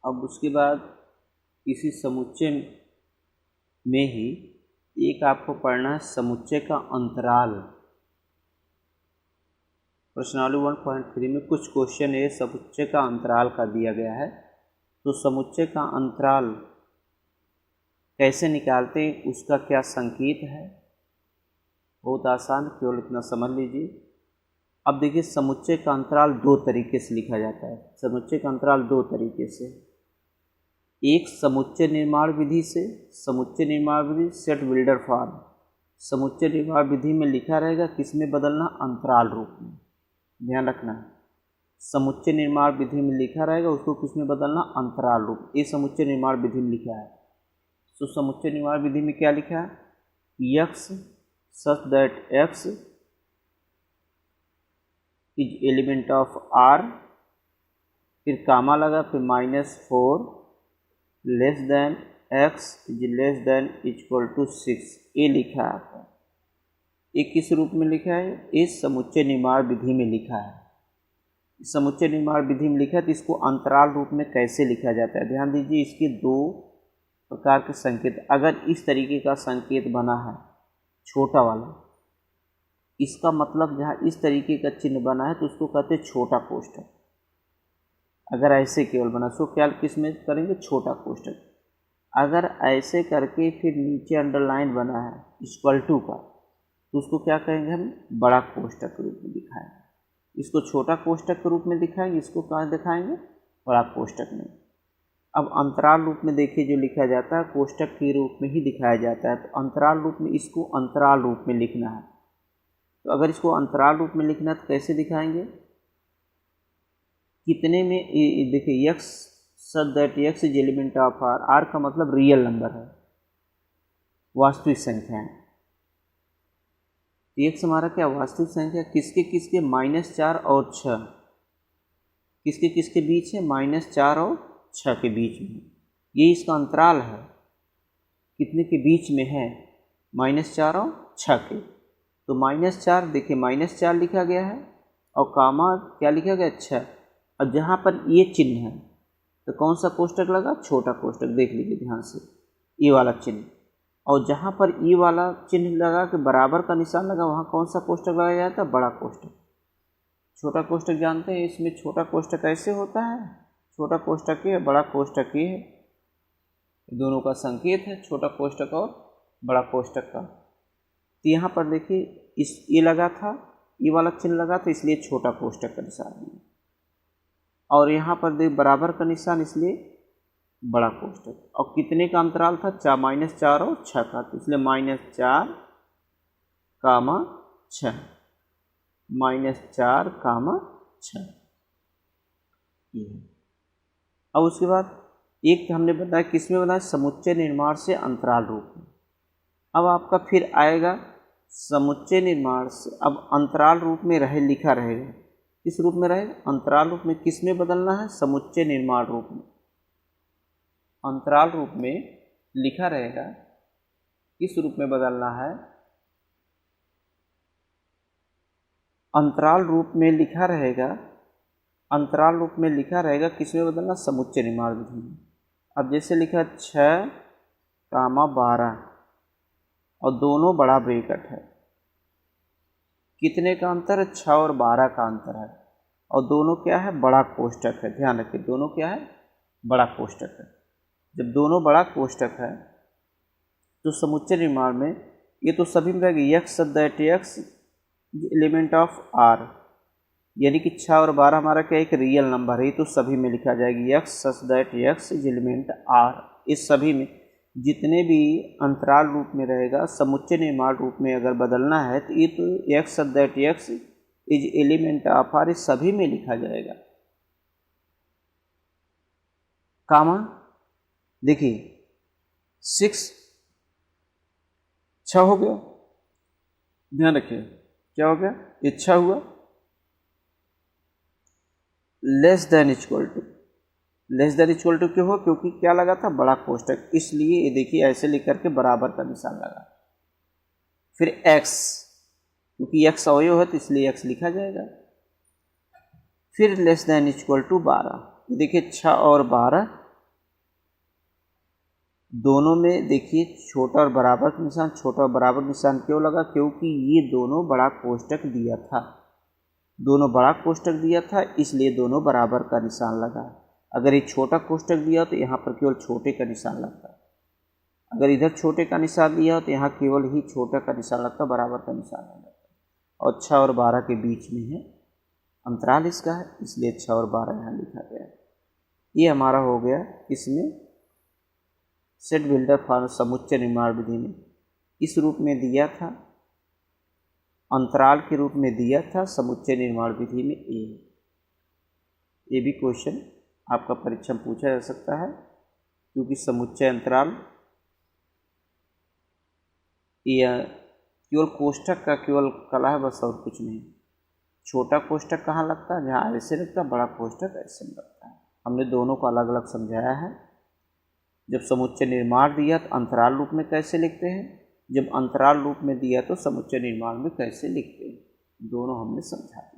अब उसके बाद इसी समुच्चय में ही एक आपको पढ़ना है समुच्चय का अंतराल। प्रश्नावली 1.3 में कुछ क्वेश्चन ये समुच्चय का अंतराल का दिया गया है। तो समुच्चय का अंतराल कैसे निकालते हैं, उसका क्या संकेत है, बहुत आसान, केवल इतना समझ लीजिए। अब देखिए समुच्चय का अंतराल दो तरीके से लिखा जाता है। समुच्चय का अंतराल दो तरीके से, एक समुच्चय निर्माण विधि से, समुच्चय निर्माण विधि सेट बिल्डर फॉर्म। समुच्चय निर्माण विधि में लिखा रहेगा, किसमें बदलना, अंतराल रूप में, ध्यान रखना है। समुच्चय निर्माण विधि में लिखा रहेगा, उसको किसमें बदलना, अंतराल रूप। ये समुच्चय निर्माण विधि में लिखा है। तो समुच्चय निर्माण विधि में क्या लिखा है, x such that x is element of R, फिर कामा लगा, फिर -4 less than x is less than equal to 6, ये लिखा है आपका। ये किस रूप में लिखा है, इस समुच्चय निर्माण विधि में लिखा है। समुच्चय निर्माण विधि में लिखा है, तो इसको अंतराल रूप में कैसे लिखा जाता है, ध्यान दीजिए। इसके दो प्रकार के संकेत, अगर इस तरीके का संकेत बना है छोटा वाला, इसका मतलब जहाँ इस तरीके का चिन्ह बना है तो उसको कहते हैं छोटा कोष्ठक। अगर ऐसे केवल बना, सो क्या किस में करेंगे, छोटा कोष्ठक। अगर ऐसे करके फिर नीचे अंडरलाइन बना है इक्वल टू का, तो उसको क्या कहेंगे हम, बड़ा कोष्ठक के रूप में दिखाएंगे। इसको छोटा कोष्ठक के रूप में दिखाएंगे, इसको कहाँ दिखाएंगे, बड़ा कोष्ठक में। अब अंतराल रूप में देखिए जो लिखा जाता है, कोष्ठक के रूप में ही दिखाया जाता है। तो अंतराल रूप में इसको अंतराल रूप में लिखना है। तो अगर इसको अंतराल रूप में लिखना है तो कैसे दिखाएंगे, कितने में, देखिए x such that x is element of R, R का मतलब रियल नंबर है, वास्तविक संख्या है। x हमारा क्या वास्तविक संख्या, किसके किसके, -4 और 6, किसके किसके बीच है, -4 और 6 के बीच में। ये इसका अंतराल है, कितने के बीच में है, -4 और 6 के। तो -4 देखिए -4 लिखा गया है और कामा क्या लिखा गया, 6। अब जहाँ पर ये चिन्ह है तो कौन सा कोष्ठक लगा, छोटा कोष्ठक, देख लीजिए ध्यान से, ये वाला चिन्ह। और जहाँ पर ये वाला चिन्ह लगा कि बराबर का निशान लगा, वहाँ कौन सा कोष्ठक लगाया जाता है, बड़ा कोष्ठक। छोटा कोष्ठक जानते हैं, इसमें छोटा कोष्ठक कैसे होता है, छोटा कोष्ठक ये है, बड़ा कोष्ठक ये है, दोनों का संकेत है, छोटा कोष्ठक और बड़ा कोष्ठक का। तो यहाँ पर देखिए इस ये लगा था, ये वाला चिन्ह लगा, तो इसलिए छोटा कोष्ठक का निशान दिया, और यहाँ पर देख बराबर का निशान, इसलिए बड़ा कोष्ठक। और कितने का अंतराल था, -4 और 6 का, तो इसलिए -4, -6, -4, 6। अब उसके बाद एक हमने बताया किसमें बताया, समुच्चय निर्माण से अंतराल रूप में। अब आपका फिर आएगा समुच्चय निर्माण से, अब अंतराल रूप में रहे, लिखा रहेगा, किस रूप में रहेगा, अंतराल रूप में। किस में बदलना है, समुच्चय निर्माण रूप में, अंतराल रूप में लिखा रहेगा, किस रूप में बदलना है, अंतराल रूप में लिखा रहेगा, अंतराल रूप में लिखा रहेगा, किस में बदलना, समुच्चय निर्माण विधि में। अब जैसे लिखा 6, 12 और दोनों बड़ा ब्रैकेट है, कितने का अंतर है, 6 और 12 का अंतर है, और दोनों क्या है, बड़ा कोष्ठक है। ध्यान रखिए दोनों क्या है, बड़ा कोष्ठक है। जब दोनों बड़ा कोष्ठक है तो समुच्चय निर्माण में ये तो सभी में रहेगी, x such that x element of R, यानी कि 6 और 12 हमारा क्या एक रियल नंबर है, ये तो सभी में लिखा जाएगी, x such that x is element R। इस सभी में जितने भी अंतराल रूप में रहेगा, समुच्चय निर्माण रूप में अगर बदलना है तो ये तो x such that x is element of R, इस सभी में लिखा जाएगा। कामा देखिए 6 हो गया, ध्यान रखिए क्या हो गया, ये 6 हुआ, less than equal to, less than equal to क्यों हो, क्योंकि क्या लगा था, बड़ा कोष्ठक, इसलिए ये देखिए ऐसे लिख करके बराबर का निशान लगा। फिर x, क्योंकि x अवयव है तो इसलिए x लिखा जाएगा। फिर लेस देन इक्वल टू 12, देखिए 6 और 12 दोनों में देखिए छोटा और बराबर का निशान, छोटा और बराबर निशान क्यों लगा? क्योंकि ये दोनों बड़ा कोष्टक दिया था, दोनों बड़ा कोष्टक दिया था, इसलिए दोनों बराबर का निशान लगा। अगर ये छोटा कोष्टक दिया हो तो यहाँ पर केवल छोटे का निशान लगता, अगर इधर छोटे का निशान दिया हो तो यहाँ केवल ही छोटा का निशान लगता, बराबर का निशान नहीं लगता। और 6 और 12 के बीच में है, अंतराल इसका है, इसलिए 6 और 12 यहाँ लिखा गया। ये हमारा हो गया इसमें सेट बिल्डर फॉर्म समुच्चय निर्माण विधि में इस रूप में दिया था, अंतराल के रूप में दिया था, समुच्चय निर्माण विधि में ये भी क्वेश्चन आपका परीक्षा में पूछा जा सकता है, क्योंकि समुच्चय अंतराल यह केवल कोष्ठक का केवल कला है, बस और कुछ नहीं। छोटा कोष्ठक कहाँ लगता है? जहाँ ऐसे लगता है, बड़ा कोष्ठक ऐसे लगता है। हमने दोनों को अलग अलग समझाया है। जब समुच्चय निर्माण दिया तो अंतराल रूप में कैसे लिखते हैं, जब अंतराल रूप में दिया तो समुच्चय निर्माण में कैसे लिखते हैं, दोनों हमने समझाया।